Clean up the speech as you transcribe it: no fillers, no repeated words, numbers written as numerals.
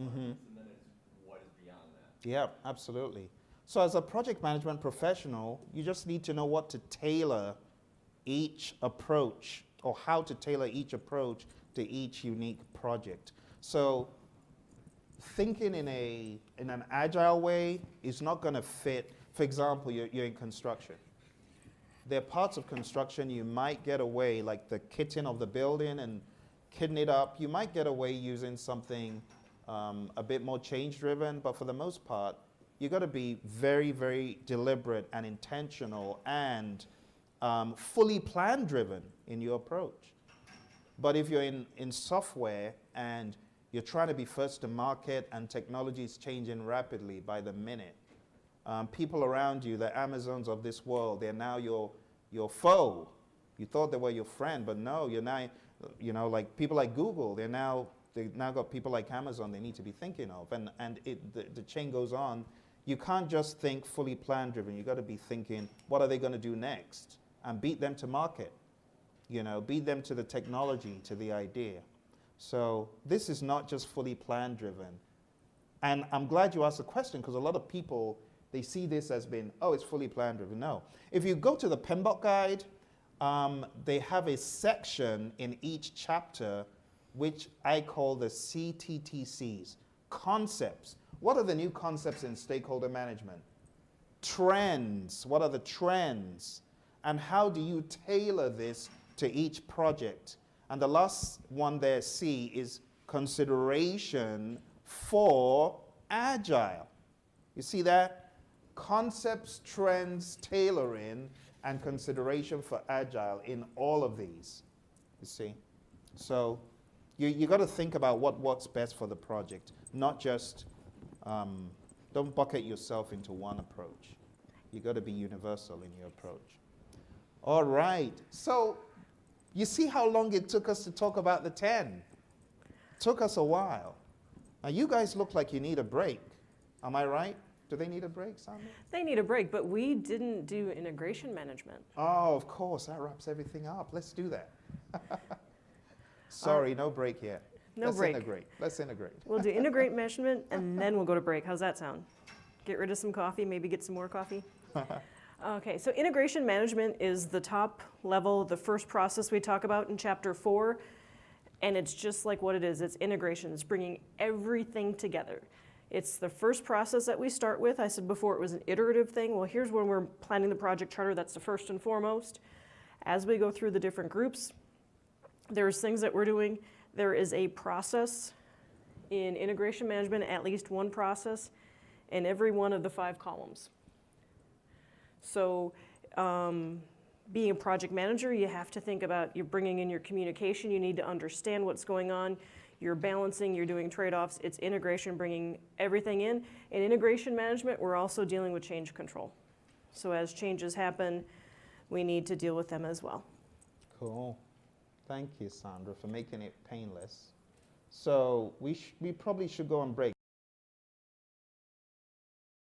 requirements, and then it's what is beyond that. Yeah, absolutely. So as a project management professional, you just need to know what to tailor each approach, or how to tailor each approach to each unique project. So thinking in an agile way is not going to fit. For example, you're in construction. There are parts of construction you might get away, like the kitting of the building and kitting it up. You might get away using something a bit more change-driven, but for the most part, you got to be very, very deliberate and intentional and fully plan-driven in your approach. But if you're in software and you're trying to be first to market and technology is changing rapidly by the minute, people around you, the Amazons of this world, they're now your foe. You thought they were your friend, but no, you're now, like people like Google, they've now got people like Amazon they need to be thinking of. And the chain goes on. You can't just think fully plan-driven. You got to be thinking, what are they going to do next? And beat them to market. Beat them to the technology, to the idea. So this is not just fully plan-driven. And I'm glad you asked the question, because a lot of people, they see this as being, oh, it's fully plan-driven. No. If you go to the PMBOK guide, they have a section in each chapter which I call the CTTCs, concepts. What are the new concepts in stakeholder management? Trends. What are the trends? And how do you tailor this to each project? And the last one there, C, is consideration for Agile. You see that? Concepts, trends, tailoring, and consideration for Agile in all of these. You see? So you got to think about what works best for the project, not just, don't bucket yourself into one approach. You got to be universal in your approach. All right. So you see how long it took us to talk about the 10? It took us a while. Now you guys look like you need a break. Am I right? Do they need a break, Sandra? They need a break, but we didn't do integration management. Oh, of course. That wraps everything up. Let's do that. Sorry, no break yet. No break. Let's integrate. We'll do integrate management, and then we'll go to break. How's that sound? Get rid of some coffee, maybe get some more coffee. Okay, so integration management is the top level, the first process we talk about in chapter 4, and it's just like what it is. It's integration. It's bringing everything together. It's the first process that we start with. I said before it was an iterative thing. Well, here's when we're planning the project charter. That's the first and foremost. As we go through the different groups, there's things that we're doing. There is a process in integration management, at least one process in every one of the 5 columns. So being a project manager, you have to think about you're bringing in your communication. You need to understand what's going on. You're balancing, you're doing trade-offs. It's integration, bringing everything in. In integration management, we're also dealing with change control. So as changes happen, we need to deal with them as well. Cool. Thank you, Sandra, for making it painless. So we probably should go on break.